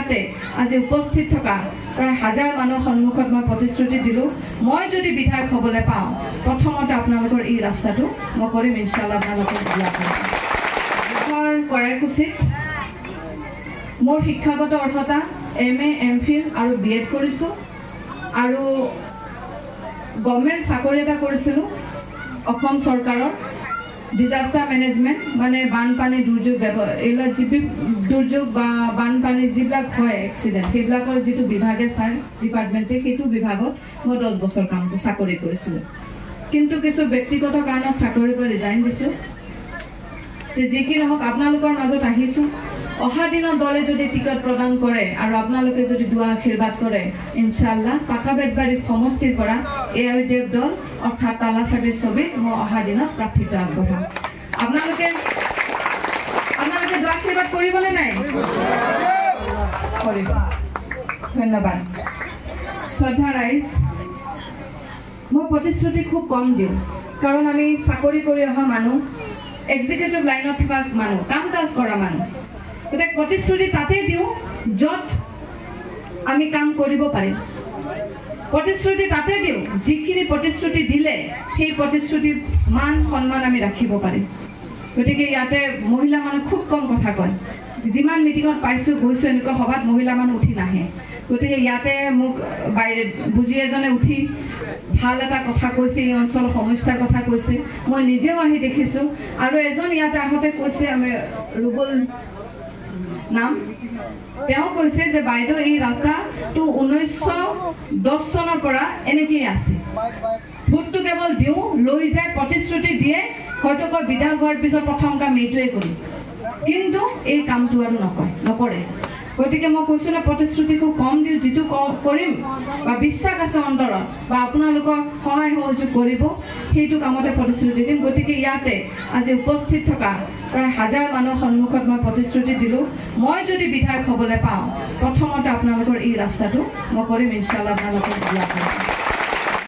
ইয়াতে আজি উপস্থিত থকা প্ৰায় 1000 মানুহৰ সন্মুখত মই প্ৰতিশ্ৰুতি দিলো মই যদি বিধায়ক হ'বলৈ পাওঁ প্ৰথমতে আপোনালোকৰ এই ৰাস্তাটো মই কৰিম ইনশাআল্লাহ আপোনালোকক দিয়া কৰিম কয়াকুছিত মোৰ শিক্ষাগত অৰ্হতা MA MPhil আৰু BEd কৰিছো আৰু গভৰ্ণমেণ্ট চাকৰি এটা কৰিছিলো অসম চৰকাৰৰ ডিজাস্টাৰ মেনেজমেন্ট মানে বানপানী দুৰ্যোগ এইবিলাক দুৰ্যোগ বা বানপানী যিবিলাক হয় এক্সিডেন্ট সেইবিলাকৰ যিটো বিভাগে চাই ডিপাৰ্টমেণ্টে সেইটো বিভাগত মই 10 বছৰ চাকৰি কৰিছিলো কিন্তু কিছু ব্যক্তিগত কাৰণত চাকৰি কৰি ৰিজাইন দিছো যে কি নহওক আপোনালোকৰ মাজত আহিছো অহা দিনৰ দলে যদি টিকট প্ৰদান কৰে আৰু আপোনালোকে যদি দুৱা আশীৰ্বাদ কৰে ইনশাআল্লাহ পাকাবেটবাৰী সমষ্টিৰ পৰা এআইডিএফ দল অৰ্থাৎ তালাচাবিৰ ছবিত মই অহা দিনত প্ৰাৰ্থিত্ব আগবঢ়াম আপোনালোকে দুৱা আশীৰ্বাদ কৰিবনে নাই কৰিব ধন্যবাদ শ্ৰদ্ধা ৰাইজ মই প্ৰতিশ্ৰুতি খুব কম দিওঁ কাৰণ আমি চাকৰি কৰি অহা মানুহ এক্সিকিউটিভ লাইনত থকা মানুহ কাম কাজ কৰা মানুহ এটা প্ৰতিশ্ৰুতি তাতে দিওঁ যত আমি কাম কৰিব পাৰিম প্ৰতিশ্ৰুতি তাতে দিওঁ যিখিনি প্ৰতিশ্ৰুতি দিলে সেই প্ৰতিশ্ৰুতি মান সন্মান আমি ৰাখিব পাৰিম গতিকে ইয়াতে মহিলা মানুহ খুব কম কথা কয় যিমান মিটিঙত পাইছো গৈছো এনেকুৱা সভাত মহিলা মানুহ উঠি নাহে গতিকে ইয়াতে মোক বাইৰে বুজি এজনে উঠি ভাল এটা কথা কৈছে এই অঞ্চলৰ সমস্যাৰ কথা কৈছে মই নিজেও আহি দেখিছো আৰু এজন ইয়াতে আহতে কৈছে আমি ৰুবুল নাম তেওঁ কৈছে যে বাইদেউ এই ৰাস্তাটো 1910 চনৰ পৰা এনেকৈ আছে ভোটটো কেৱল দিওঁ লৈ যায় প্ৰতিশ্ৰুতি দিয়ে হয়তো কয় বিধায়ক হোৱাৰ পিছত প্ৰথম কাম এইটোৱে কৰিম কিন্তু এই কামটো আৰু নকৰে গতিকে মই কৈছো না প্ৰতিশ্ৰুতি খুব কম দিওঁ যিটো কৰিম বা বিশ্বাস আছে অন্তৰত বা আপোনালোকৰ সহায় সহযোগ কৰিব সেইটো কামতে প্ৰতিশ্ৰুতি দিম গতিকে ইয়াতে আজি উপস্থিত থকা প্ৰায় 1000 মানুহৰ সন্মুখত মই প্ৰতিশ্ৰুতি দিলো মই যদি বিধায়ক হ'বলৈ পাওঁ প্ৰথমতে আপোনালোকৰ এই ৰাস্তাটো মই কৰিম ইনশাআল্লাহ আপোনালোকক দিয়া কৰিম